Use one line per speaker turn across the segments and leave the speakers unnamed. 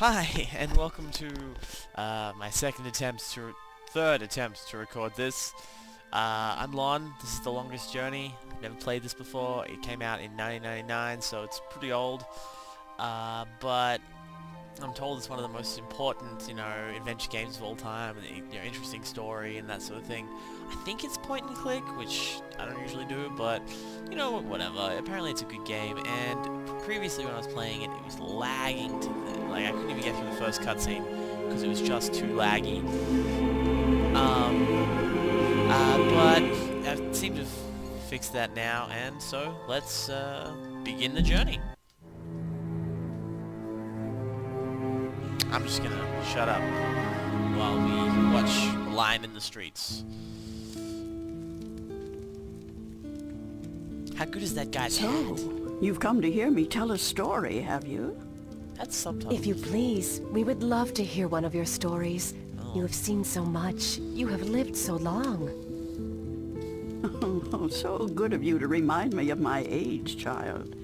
Hi, and welcome to my third attempt to record this. I'm Lon. This is the longest journey. Never played this before. It came out in 1999, so it's pretty old. But I'm told it's one of the most important, adventure games of all time, and interesting story and that sort of thing. I think it's point and click, which I don't usually do, but whatever. Apparently it's a good game, and previously when I was playing it, it was lagging I couldn't even get through the first cutscene because it was just too laggy. But I seem to have fixed that now, and so let's begin the journey. I'm just gonna shut up while we watch the line in the streets. How good is that guy's hat?
So, you've come to hear me tell a story, have you?
That's subtitles.
If you please, we would love to hear one of your stories.
Oh.
You have seen so much. You have lived so long.
Oh, so good of you to remind me of my age, child.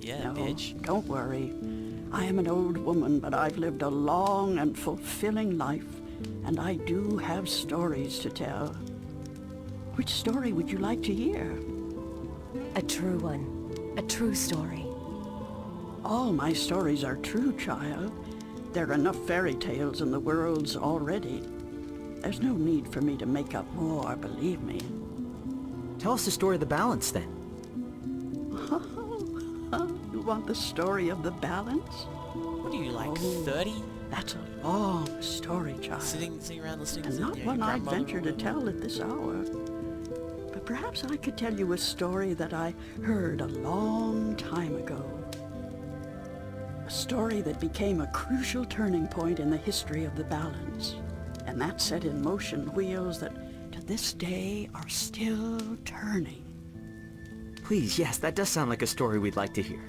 Yeah,
No,
bitch.
don't worry. I am an old woman, but I've lived a long and fulfilling life, and I do have stories to tell. Which story would you like to hear?
A true one. A true story.
All my stories are true, child. There are enough fairy tales in the worlds already. There's no need for me to make up more, believe me.
Tell us the story of the balance, then.
You want the story of the balance?
What are you, like, 30?
That's a long story, child.
Sitting around listening to
And not
your
one I'd
grandmother?
venture to tell at this hour. But perhaps I could tell you a story that I heard a long time ago. A story that became a crucial turning point in the history of the balance. And that set in motion wheels that to this day are still turning.
Please, yes, that does sound like a story we'd like to hear.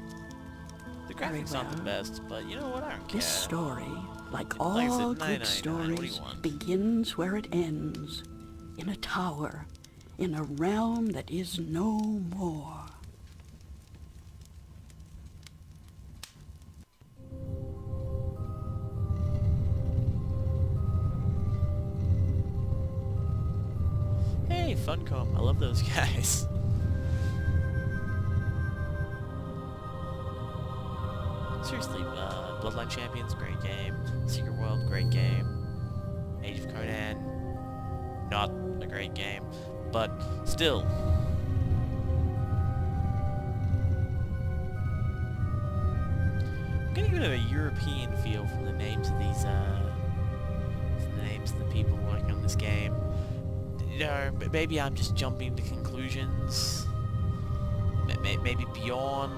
The graphics aren't the
well.
best, but you know what? I don't care.
This story, like
Like I said,
all
999,
good
what do
stories,
you want?
begins where it ends. In a tower, in a realm that is no more.
Hey, Funcom. I love those guys. Seriously, Bloodline Champions, great game. Secret World, great game. Age of Conan, not a great game, but still. I'm getting a bit of a European feel from the names of these, from the names of the people working on this game. Maybe I'm just jumping to conclusions. Maybe Bjorn,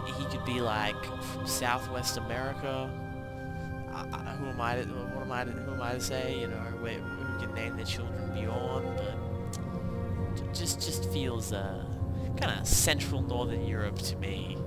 he could be like from Southwest America. Who am I to say? Who can name their children Bjorn? But just feels kind of Central Northern Europe to me.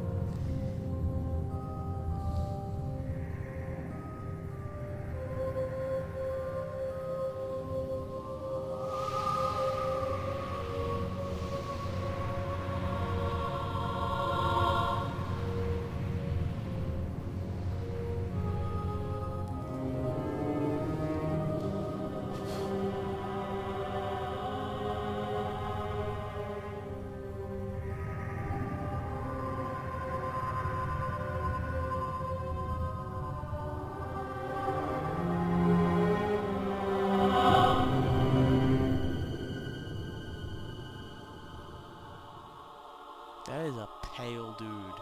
That is a pale dude.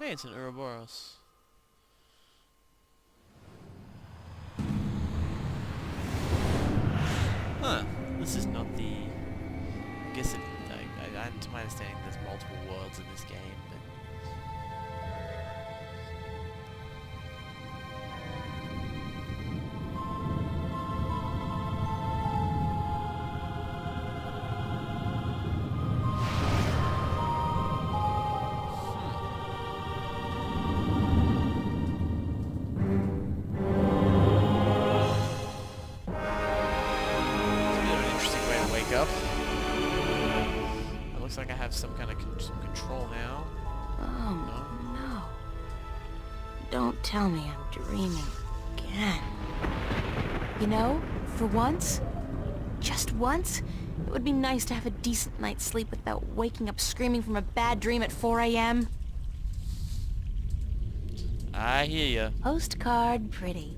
Hey, it's an Ouroboros. Huh. This is not the guess to my understanding, there's multiple worlds in this game, but... Up. It looks like I have some kind of some control now.
Oh, no. Don't tell me I'm dreaming again. You know, for once, just once, it would be nice to have a decent night's sleep without waking up screaming from a bad dream at 4 a.m.
I hear ya.
Postcard pretty.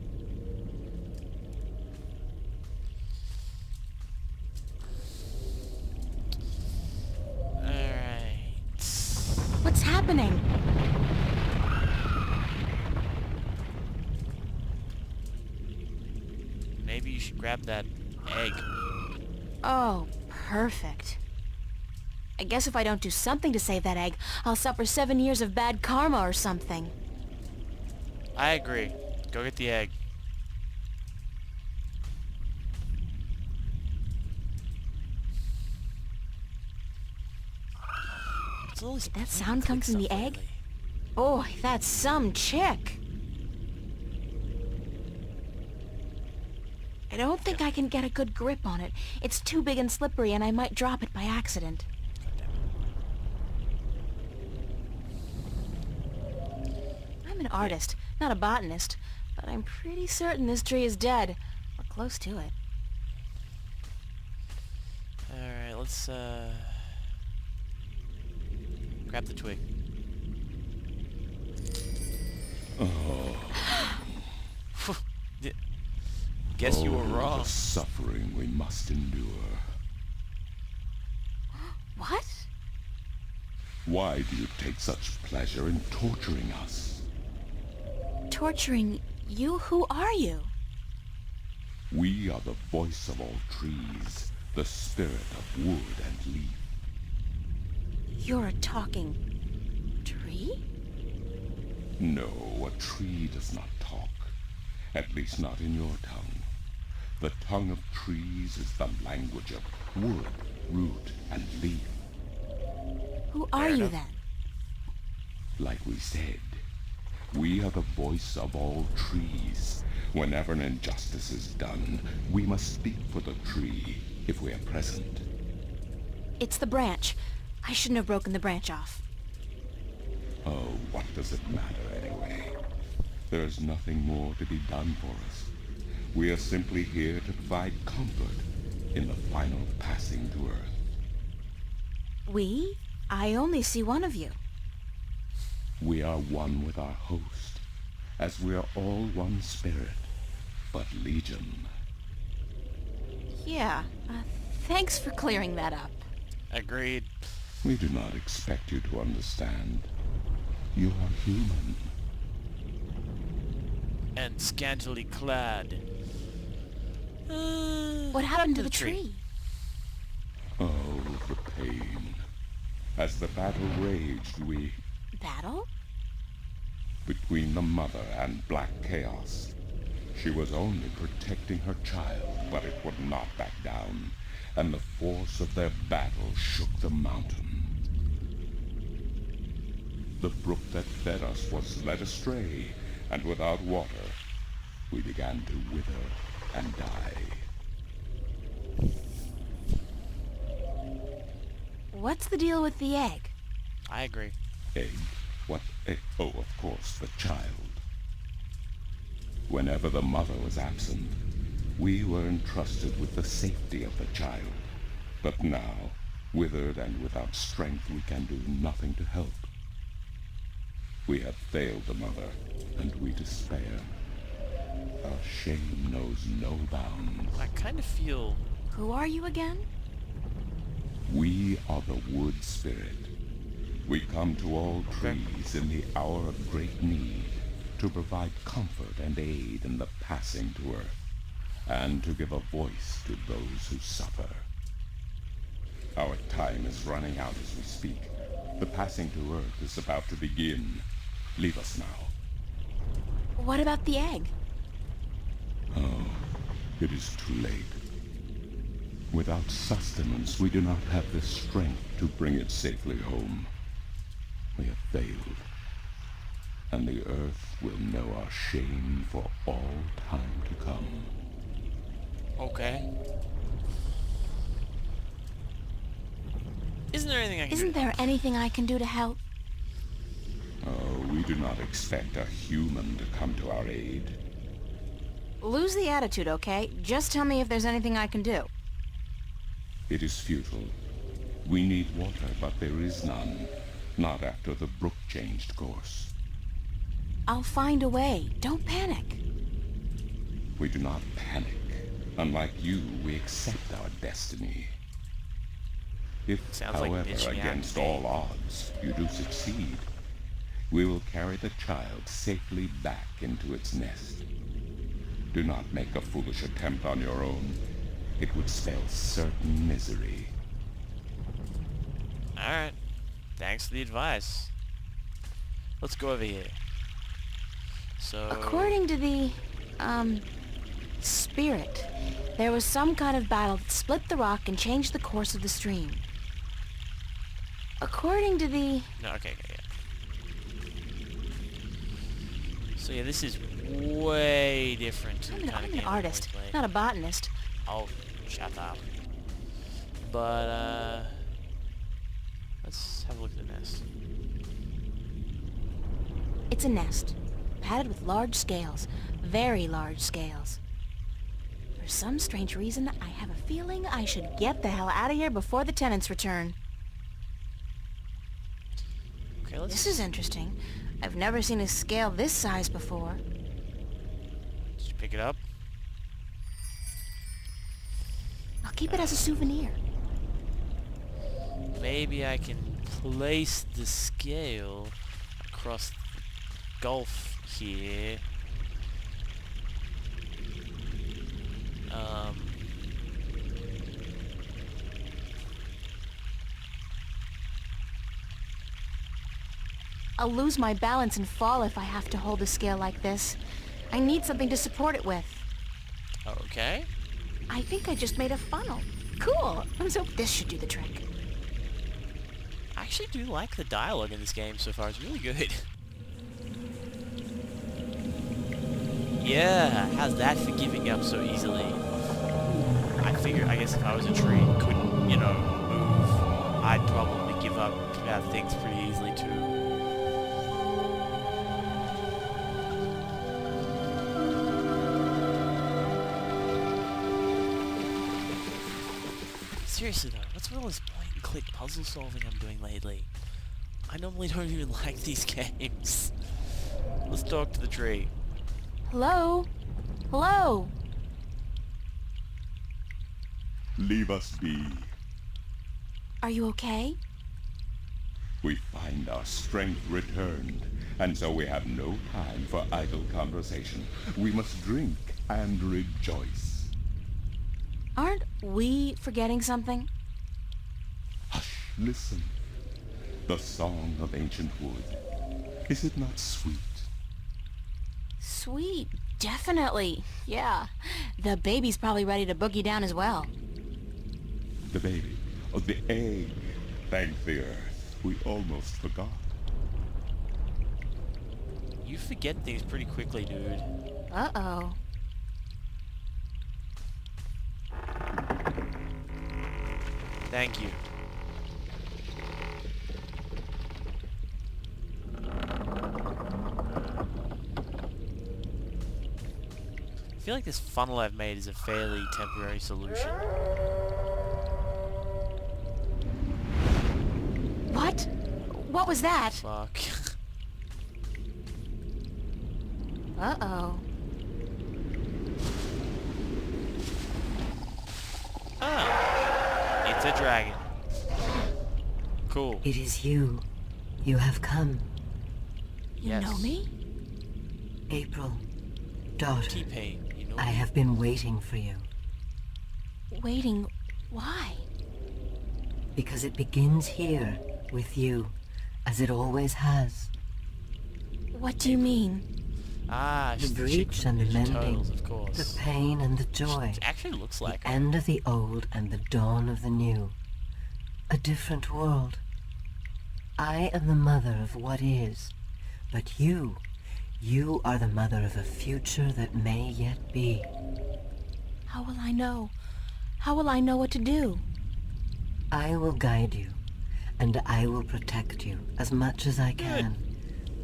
What's happening?
Maybe you should grab that egg.
Oh, perfect. I guess if I don't do something to save that egg, I'll suffer 7 years of bad karma or something.
I agree. Go get the egg.
Did that sound come from the egg? Boy, that's some chick. I don't think I can get a good grip on it. It's too big and slippery, and I might drop it by accident. I'm an artist, not a botanist, but I'm pretty certain this tree is dead, or close to it.
Alright, let's, grab the twig.
Oh.
Guess you were
Oh,
wrong.
the suffering we must endure.
What?
Why do you take such pleasure in torturing us?
Torturing you? Who are you?
We are the voice of all trees, the spirit of wood and leaf.
You're a talking tree?
No, a tree does not talk. At least not in your tongue. The tongue of trees is the language of wood, root, and leaf.
Who are
Fair
you
enough.
then?
Like we said, we are the voice of all trees. Whenever an injustice is done, we must speak for the tree if we are present.
It's the branch. I shouldn't have broken the branch off.
Oh, what does it matter anyway? There is nothing more to be done for us. We are simply here to provide comfort in the final passing to Earth.
We? I only see one of you.
We are one with our host, as we are all one spirit, but legion.
Yeah, thanks for clearing that up.
Agreed.
We do not expect you to understand. You are human.
And scantily clad.
What happened to the tree?
Oh, the pain. As the battle raged, we...
Battle?
Between the Mother and Black Chaos. She was only protecting her child, but it would not back down, and the force of their battle shook the mountain. The brook that fed us was led astray, and without water, we began to wither and die.
What's the deal with the egg?
I agree.
Egg? What egg? Oh, of course, the child. Whenever the mother was absent, we were entrusted with the safety of the child. But now, withered and without strength, we can do nothing to help. We have failed the mother, and we despair. Our shame knows no bounds.
I kind of feel...
Who are you again?
We are the wood spirit. We come to all trees in the hour of great need to provide comfort and aid in the passing to Earth, and to give a voice to those who suffer. Our time is running out as we speak. The passing to Earth is about to begin. Leave us now.
What about the egg?
Oh, it is too late. Without sustenance, we do not have the strength to bring it safely home. We have failed. And the Earth will know our shame for all time to come.
Okay. Isn't there anything I can do?
Isn't there anything I can do to help?
Oh, we do not expect a human to come to our aid.
Lose the attitude, okay? Just tell me if there's anything I can do.
It is futile. We need water, but there is none. Not after the brook changed course.
I'll find a way. Don't panic.
We do not panic. Unlike you, we accept our destiny. If,
Sounds like
however,
bitching at
against
me.
all odds, you do succeed, we will carry the child safely back into its nest. Do not make a foolish attempt on your own. It would spell certain misery.
Alright. Thanks for the advice. Let's go over here. So...
According to the, spirit, there was some kind of battle that split the rock and changed the course of the stream. According to the...
No, okay, yeah. So yeah, this is way different to the kind of
I'm
game
an
I
artist,
normally play.
not a botanist.
Oh, shut up. But, let's have a look at the nest.
It's a nest, padded with large scales, very large scales. For some strange reason, I have a feeling I should get the hell out of here before the tenants return.
Okay, let's...
This is interesting. I've never seen a scale this size before.
Did you pick it up?
I'll keep it as a souvenir.
Maybe I can place the scale across the gulf here.
I'll lose my balance and fall if I have to hold a scale like this. I need something to support it with.
Okay.
I think I just made a funnel. Cool. So this should do the trick.
I actually do like the dialogue in this game so far. It's really good. Yeah, how's that for giving up so easily? I guess if I was a tree and couldn't, you know, move, I'd probably give up about things pretty easily too. Seriously though, what's with all this point-and-click puzzle solving I'm doing lately? I normally don't even like these games. Let's talk to the tree.
Hello? Hello?
Leave us be.
Are you okay?
We find our strength returned, and so we have no time for idle conversation. We must drink and rejoice.
Aren't we forgetting something?
Hush, listen. The song of ancient wood. Is it not sweet?
Sweet. Definitely. Yeah. The baby's probably ready to boogie down as well.
The baby. Oh, the egg. Thank the earth. We almost forgot.
You forget things pretty quickly, dude.
Uh-oh.
Thank you. I feel like this funnel I've made is a fairly temporary solution.
What? What was that?
Fuck.
Uh-oh.
Ah, it's a dragon. Cool.
It is you. You have come.
You
Yes.
know me?
April, daughter,
T-Pain, you know?
I have been waiting for you.
Waiting. Why?
because it begins here, with you, as it always has.
What do you mean?
Ah,
The
she's the chick
breach
from
and the
Ninja
mending,
Turtles, of course.
the pain and the joy,
It actually looks like
the
her.
end of the old and the dawn of the new. A different world. I am the mother of what is, but you are the mother of a future that may yet be.
How will I know? How will I know what to do?
I will guide you, and I will protect you as much as I can.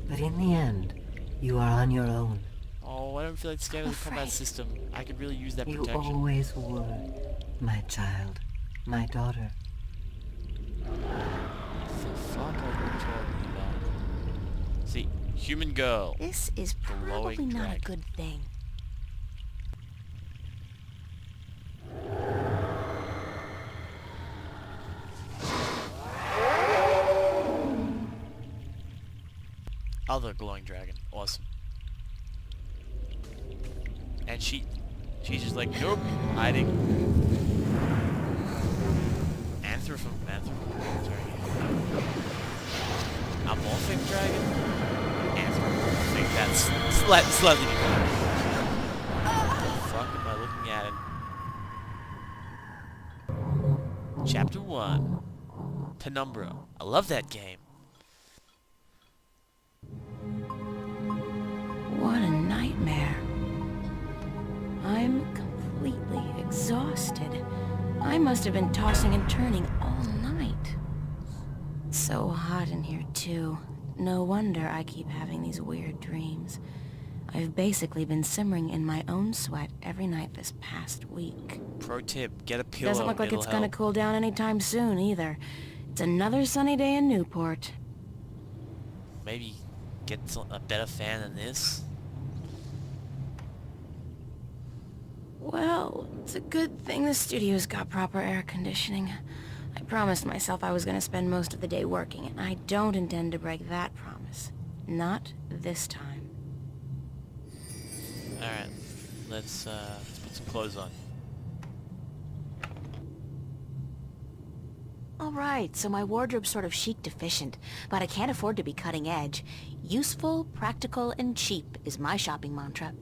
But in the end, you are on your own.
Oh, I don't feel like scared of the combat
afraid.
system. I could really use that
You
protection.
always were, my child, my daughter.
What the fuck are you talking about? See, human girl.
This is
Glowing
probably not a
dragon.
good thing.
Other glowing dragon. Awesome. And she's just like, nope, hiding. Sorry. A morphing dragon? Anthropomorphic, that's slightly different. What the fuck am I looking at? Chapter 1. Penumbra. I love that game.
What a nightmare. I'm completely exhausted. I must have been tossing and turning all night. It's so hot in here, too. No wonder I keep having these weird dreams. I've basically been simmering in my own sweat every night this past week.
Pro tip, get a pillow.
Doesn't look like
it'll
it's gonna
help.
cool down anytime soon, either. It's another sunny day in Newport.
Maybe get a better fan than this.
Well, it's a good thing the studio's got proper air conditioning. I promised myself I was going to spend most of the day working, and I don't intend to break that promise. Not this time.
Alright, let's put some clothes on.
Alright, so my wardrobe's sort of chic deficient, but I can't afford to be cutting edge. Useful, practical, and cheap is my shopping mantra.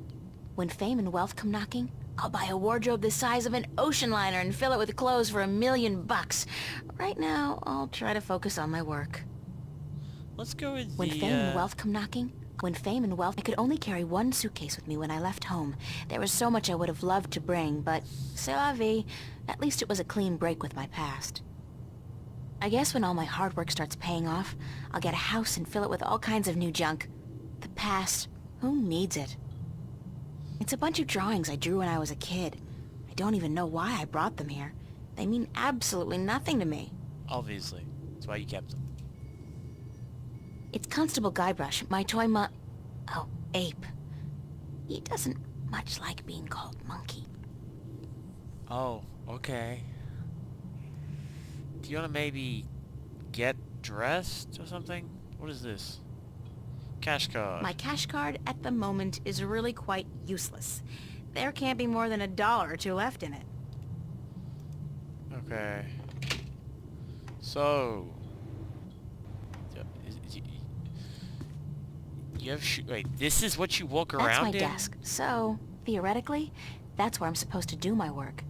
When fame and wealth come knocking, I'll buy a wardrobe the size of an ocean liner and fill it with clothes for $1 million. Right now, I'll try to focus on my work.
Let's go with
When
the,
fame and wealth come knocking, I could only carry one suitcase with me when I left home. There was so much I would have loved to bring, but c'est la vie. At least it was a clean break with my past. I guess when all my hard work starts paying off, I'll get a house and fill it with all kinds of new junk. The past, who needs it? It's a bunch of drawings I drew when I was a kid. I don't even know why I brought them here. They mean absolutely nothing to me.
Obviously. That's why you kept them.
It's Constable Guybrush, my toy oh, ape. He doesn't much like being called monkey.
Oh, okay. Do you want to maybe get dressed or something? What is this? Cash card.
My cash card at the moment is really quite useless. There can't be more than $1 or 2 left in it.
Okay. So... You have wait, this is what you walk around
That's my
in?
desk. So, theoretically, that's where I'm supposed to do my work.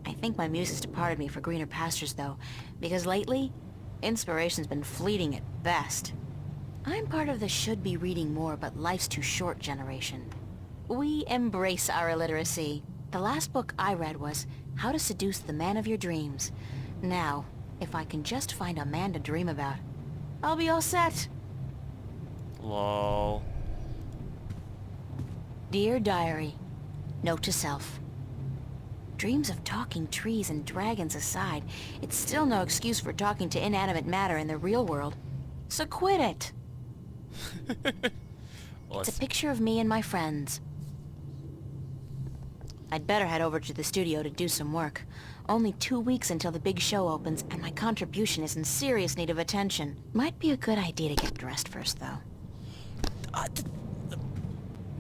I think my muse has departed me for greener pastures, though, because lately, inspiration's been fleeting at best. I'm part of the should-be-reading more but life's too short generation. We embrace our illiteracy. The last book I read was How to Seduce the Man of Your Dreams. Now, if I can just find a man to dream about, I'll be all set.
Lol.
Dear Diary, note to self. Dreams of talking trees and dragons aside, it's still no excuse for talking to inanimate matter in the real world. So quit it. It's a picture of me and my friends. I'd better head over to the studio to do some work. Only 2 weeks until the big show opens, and my contribution is in serious need of attention. Might be a good idea to get dressed first, though.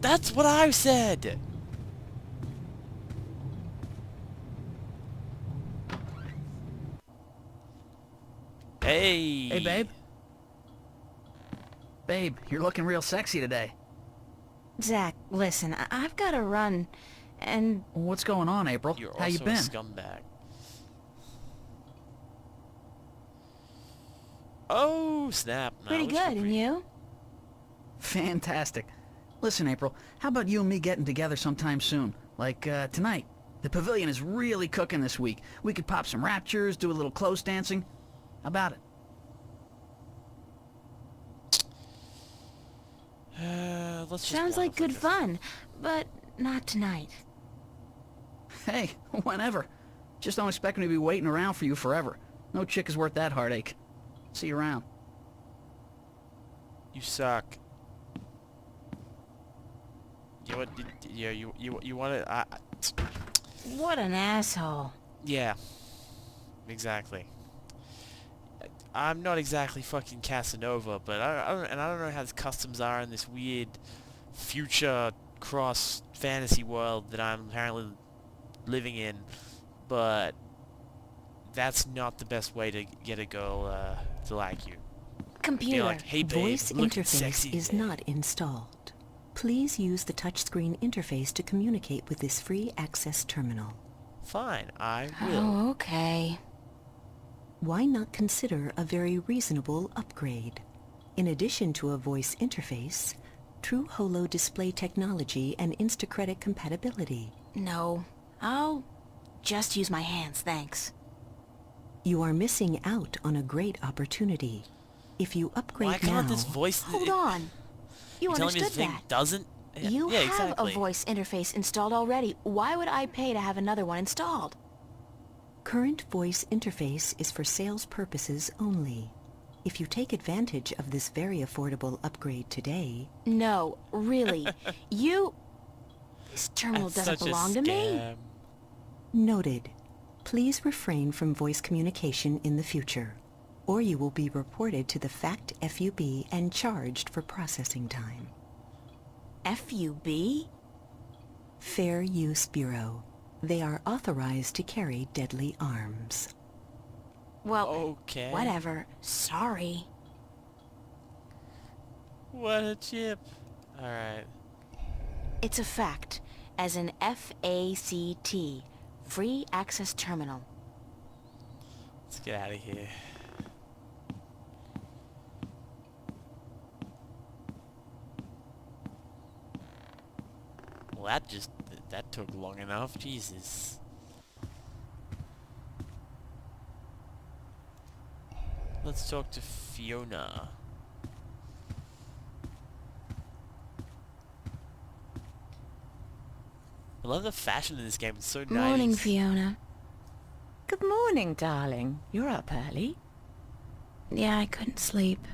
That's what I said! Hey!
Hey, babe. Babe, you're looking real sexy today.
Zach, listen, I've got to run, and...
What's going on, April?
You're
How you
also
been?
a scumbag. Oh, snap. No,
pretty
looks
good, and you?
Fantastic. Listen, April, how about you and me getting together sometime soon? Like, tonight. The pavilion is really cooking this week. We could pop some raptures, do a little close dancing. How about it?
Let's just
Sounds like good
fun.
fun, but not tonight.
Hey, whenever. Just don't expect me to be waiting around for you forever. No chick is worth that heartache. See you around.
You suck. You know what? Yeah, you want to?
What an asshole.
Yeah. Exactly. I'm not exactly fucking Casanova, but I don't know how the customs are in this weird future cross fantasy world that I'm apparently living in, but that's not the best way to get a girl to like you.
Computer.
Be like, hey babe,
Voice
looking
interface
sexy
is
today."
not installed. Please use the touchscreen interface to communicate with this free access terminal.
Fine, I will.
Oh, okay.
Why not consider a very reasonable upgrade? In addition to a voice interface, true holo display technology and Instacredit compatibility.
No, I'll just use my hands, thanks.
You are missing out on a great opportunity. If you upgrade
Why can't
now,
this voice?
Hold on. You
You're telling me
understood
this thing
that.
doesn't? Yeah,
You
yeah,
have
exactly.
a voice interface installed already. Why would I pay to have another one installed?
current voice interface is for sales purposes only. If you take advantage of this very affordable upgrade today,
No, really. You... This terminal
That's
doesn't
such a
belong to me.
scam.
noted. Please refrain from voice communication in the future, or you will be reported to the FACT FUB and charged for processing time.
FUB?
Fair Use Bureau. They are authorized to carry deadly arms.
Well,
Okay.
whatever. Sorry.
What a chip. Alright.
It's a fact, as in FACT, Free Access Terminal.
Let's get out of here. Well, that took long enough. Jesus. Let's talk to Fiona. I love the fashion in this game. It's so nice.
Morning, Fiona.
Good morning, darling. You're up early.
Yeah, I couldn't sleep.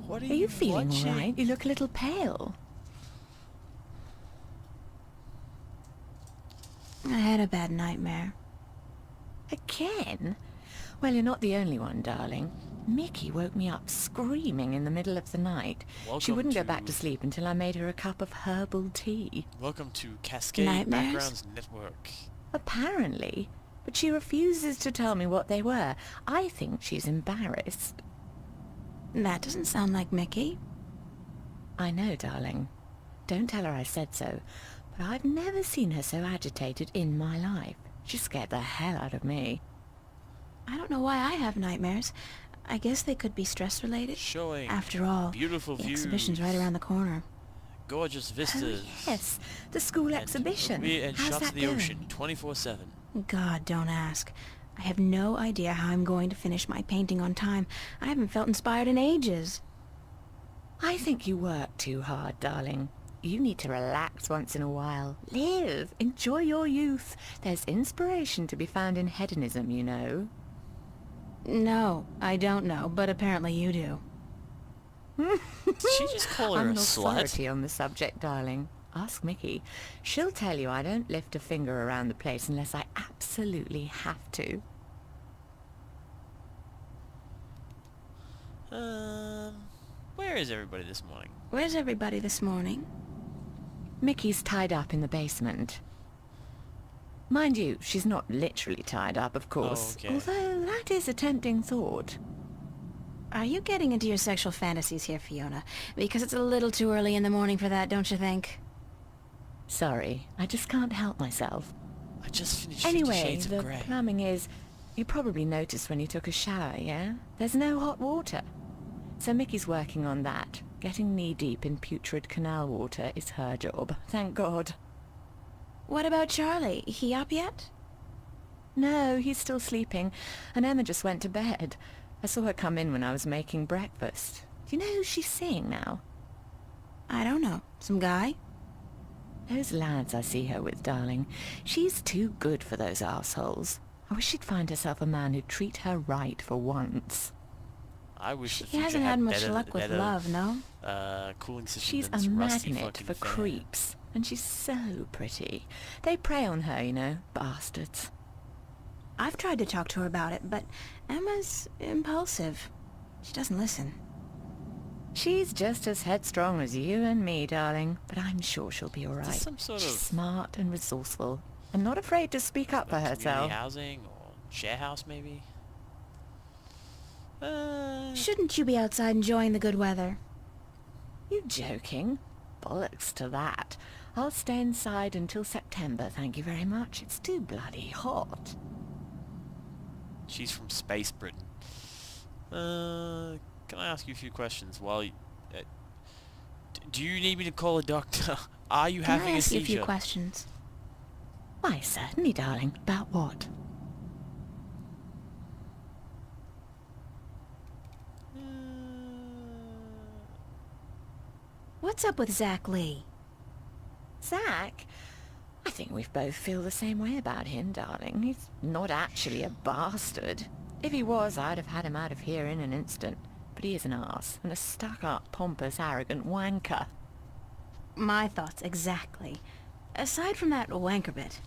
What
Are you feeling
watching?
all right? You look a little pale.
I had a bad nightmare.
Again? Well, you're not the only one, darling. Mickey woke me up screaming in the middle of the night. She
Welcome
wouldn't go
to-
back to sleep until I made her a cup of herbal tea.
Welcome to Cascade
Nightmares?
Backgrounds Network.
Apparently. But she refuses to tell me what they were. I think she's embarrassed.
That doesn't sound like Mickey.
I know, darling. Don't tell her I said so. But I've never seen her so agitated in my life. She scared the hell out of me.
I don't know why I have nightmares. I guess they could be stress-related.
Showing
After all,
beautiful
the
views,
exhibition's right around the corner.
gorgeous vistas,
Yes, the school
and
exhibition.
and
How's
shots
that
of the
going?
ocean 24/7.
God, don't ask. I have no idea how I'm going to finish my painting on time. I haven't felt inspired in ages.
I think you work too hard, darling. You need to relax once in a while. Live. Enjoy your youth. There's inspiration to be found in hedonism, you know.
No, I don't know, but apparently you do.
Did she just call her
I'm
a
an
slut?
authority on the subject, darling. Ask Mickey. She'll tell you I don't lift a finger around the place unless I absolutely have to.
Where is everybody this morning?
Where's everybody this morning?
Mickey's tied up in the basement. Mind you, she's not literally tied up, of course.
okay.
Although that is a tempting thought.
Are you getting into your sexual fantasies here, Fiona? Because it's a little too early in the morning for that, don't you think?
Sorry, I just can't help myself.
I just finished 50
Anyway,
Shades of
the
Grey.
plumbing is... You probably noticed when you took a shower, yeah? There's no hot water. So Mickey's working on that. Getting knee-deep in putrid canal water is her job, thank God.
What about Charlie? He up yet?
No, he's still sleeping, and Emma just went to bed. I saw her come in when I was making breakfast. Do you know who she's seeing now?
I don't know. Some guy?
Those lads I see her with, darling. She's too good for those arseholes. I wish she'd find herself a man who'd treat her right for once.
I wish the
He
future
hasn't had much
better,
luck with
better,
love, no?
Cooling system
She's
than
a
this rusty
magnet
fucking
for
fan.
creeps, and she's so pretty. They prey on her, you know, bastards.
I've tried to talk to her about it, but Emma's impulsive. She doesn't listen.
She's just as headstrong as you and me, darling, but I'm sure she'll be all
Is this
right.
some sort
She's
of
smart and resourceful, and not afraid to speak up for
community
herself.
housing or share house maybe?
Shouldn't you be outside enjoying the good weather?
You joking? Bollocks to that. I'll stay inside until September, thank you very much. It's too bloody hot.
She's from Space Britain. Can I ask you a few questions while you... do you need me to call a doctor? Are you
Can
having
I ask
a
you
seizure?
a few questions?
Why, certainly, darling. About what?
What's up with Zach Lee?
Zach? I think we both feel the same way about him, darling. He's not actually a bastard. If he was, I'd have had him out of here in an instant. But he is an arse, and a stuck-up, pompous, arrogant wanker.
My thoughts exactly. Aside from that wanker bit.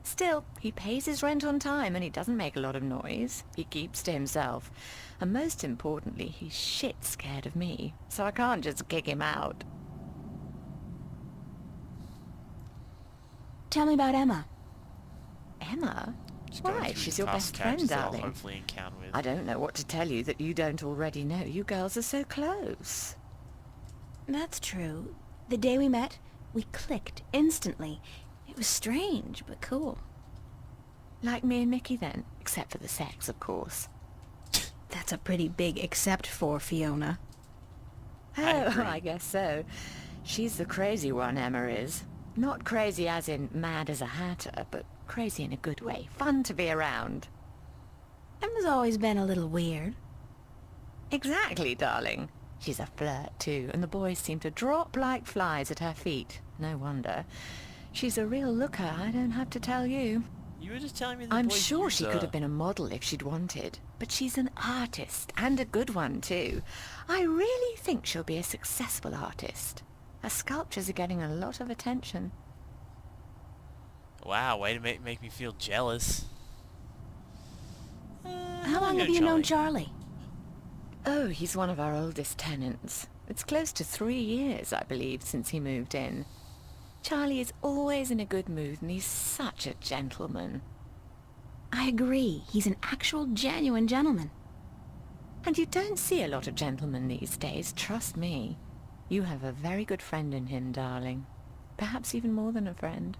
Still, he pays his rent on time, and he doesn't make a lot of noise. He keeps to himself. And most importantly, he's shit scared of me, so I can't just kick him out.
Tell me about Emma.
Emma?
Just going
Why?
through
She's
the
your
cast
best
of characters
friend,
that I'll
darling.
hopefully encounter with.
I don't know what to tell you that you don't already know. You girls are so close.
That's true. The day we met, we clicked instantly. It was strange, but cool.
Like me and Mickey then, except for the sex, of course.
That's a pretty big except for Fiona.
I
Oh,
agree.
I guess so. She's the crazy one, Emma is. Not crazy as in mad as a hatter, but crazy in a good way. Fun to be around.
Emma's always been a little weird.
Exactly, darling. She's a flirt, too, and the boys seem to drop like flies at her feet. No wonder. She's a real looker, I don't have to tell you.
You were just telling me the
I'm
boys
sure
use
she could have been a model if she'd wanted. But she's an artist, and a good one, too. I really think she'll be a successful artist. Her sculptures are getting a lot of attention.
Wow, way to make me feel jealous.
How long have you known Charlie?
Oh, he's one of our oldest tenants. It's close to 3 years, I believe, since he moved in. Charlie is always in a good mood, and he's such a gentleman.
I agree. He's an actual genuine gentleman.
And you don't see a lot of gentlemen these days, trust me. You have a very good friend in him, darling. Perhaps even more than a friend.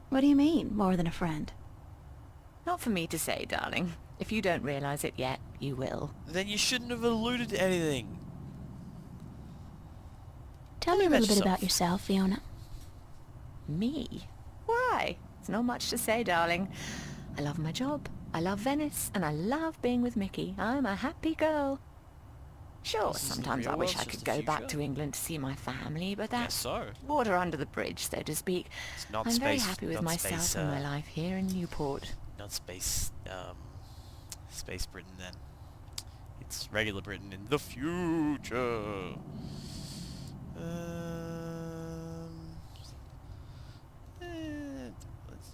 What do you mean, more than a friend?
Not for me to say, darling. If you don't realize it yet, you will.
Then you shouldn't have alluded to anything.
Tell me a
about
little bit
yourself.
about yourself, Fiona.
Me? Why? It's not much to say, darling. I love my job, I love Venice, and I love being with Mickey. I'm a happy girl. Sure,
This is the
sometimes
real
I wish
world,
I
it's
could
just
go
the
back
future.
to England to see my family, but
Guess
that's
so.
water under the bridge, so to speak.
It's not
I'm
space.
very happy with
not
myself
space,
and my life here in Newport.
Not space. Space Britain then. It's regular Britain in the future.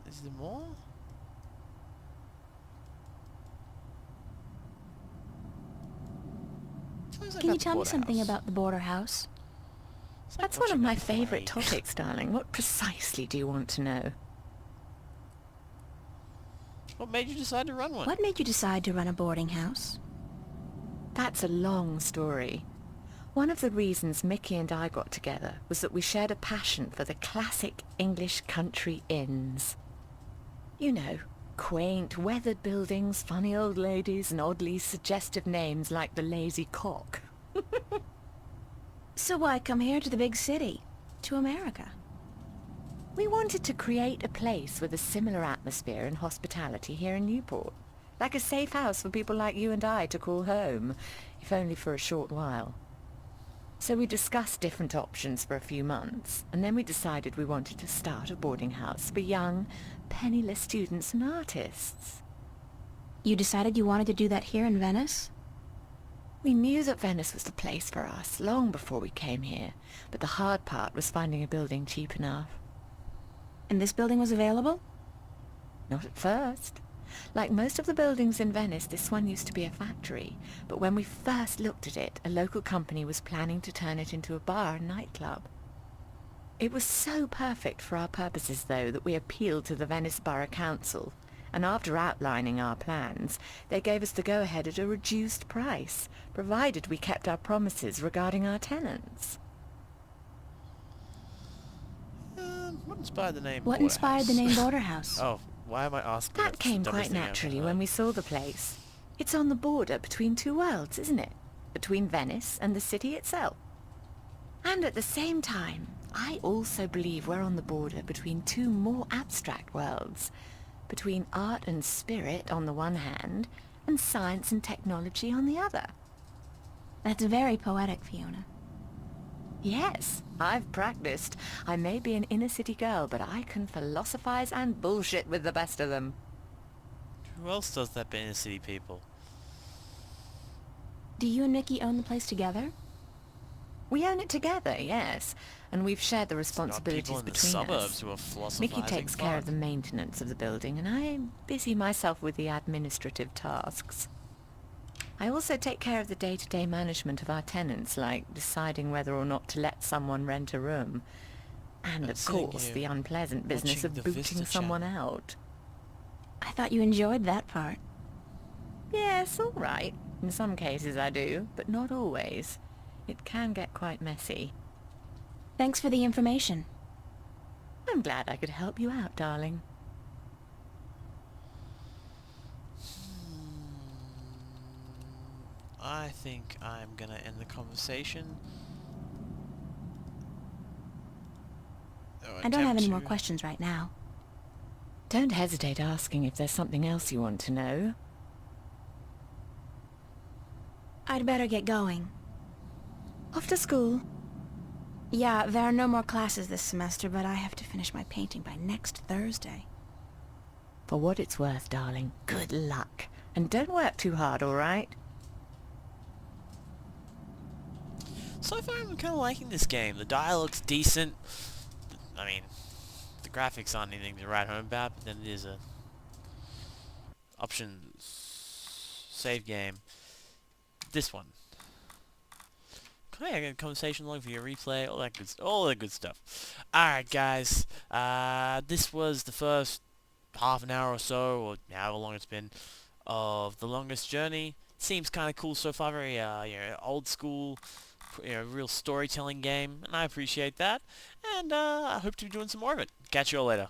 Is there more? Sounds like
Can you
that's
tell me
Border
something
House.
about the border house?
It's like
That's one of
watching
my
a
favourite
play.
topics, darling. What precisely do you want to know?
What made you decide to run one?
What made you decide to run a boarding house?
That's a long story. One of the reasons Mickey and I got together was that we shared a passion for the classic English country inns. You know, quaint, weathered buildings, funny old ladies, and oddly suggestive names like the Lazy Cock.
So why come here to the big city? To America?
We wanted to create a place with a similar atmosphere and hospitality here in Newport. Like a safe house for people like you and I to call home, if only for a short while. So we discussed different options for a few months, and then we decided we wanted to start a boarding house for young, penniless students and artists.
You decided you wanted to do that here in Venice?
We knew that Venice was the place for us long before we came here, but the hard part was finding a building cheap enough.
And this building was available?
Not at first. Like most of the buildings in Venice, this one used to be a factory, but when we first looked at it, a local company was planning to turn it into a bar and nightclub. It was so perfect for our purposes, though, that we appealed to the Venice Borough Council, and after outlining our plans, they gave us the go-ahead at a reduced price, provided we kept our promises regarding our tenants.
What inspired the name
What
Border
inspired the
House?
name Border House?
Oh, why am I asking?
That came quite naturally when we saw the place. It's on the border between two worlds, isn't it? Between Venice and the city itself. And at the same time, I also believe we're on the border between two more abstract worlds. Between art and spirit on the one hand, and science and technology on the other.
That's very poetic, Fiona.
Yes, I've practiced. I may be an inner-city girl, but I can philosophize and bullshit with the best of them.
Who else does that but inner city people?
Do you and Mickey own the place together?
We own it together, yes, and we've shared the
Not
responsibilities
people in the
between
suburbs
us.
who are philosophizing.
Mickey takes care of the maintenance of the building, and I busy myself with the administrative tasks. I also take care of the day-to-day management of our tenants, like deciding whether or not to let someone rent a room. And, of
sitting
course,
here
the unpleasant business
watching
of
the
booting
Vista
someone
channel.
out.
I thought you enjoyed that part.
Yes, all right. In some cases I do, but not always. It can get quite messy.
Thanks for the information.
I'm glad I could help you out, darling.
I think I'm gonna end the conversation.
I don't have any more questions right now.
Don't hesitate asking if there's something else you want to know.
I'd better get going.
Off to school.
Yeah, there are no more classes this semester, but I have to finish my painting by next Thursday.
For what it's worth, darling, good luck. And don't work too hard, all right?
So far I'm kind of liking this game. The dialogue's decent. I mean, the graphics aren't anything to write home about, but then there's a options save game. This one. Okay, I got a conversation log for your replay, all that good stuff. Alright guys, this was the first half an hour or so, or however long it's been, of The Longest Journey. Seems kind of cool so far, very old school, real storytelling game, and I appreciate that. And I hope to be doing some more of it. Catch you all later.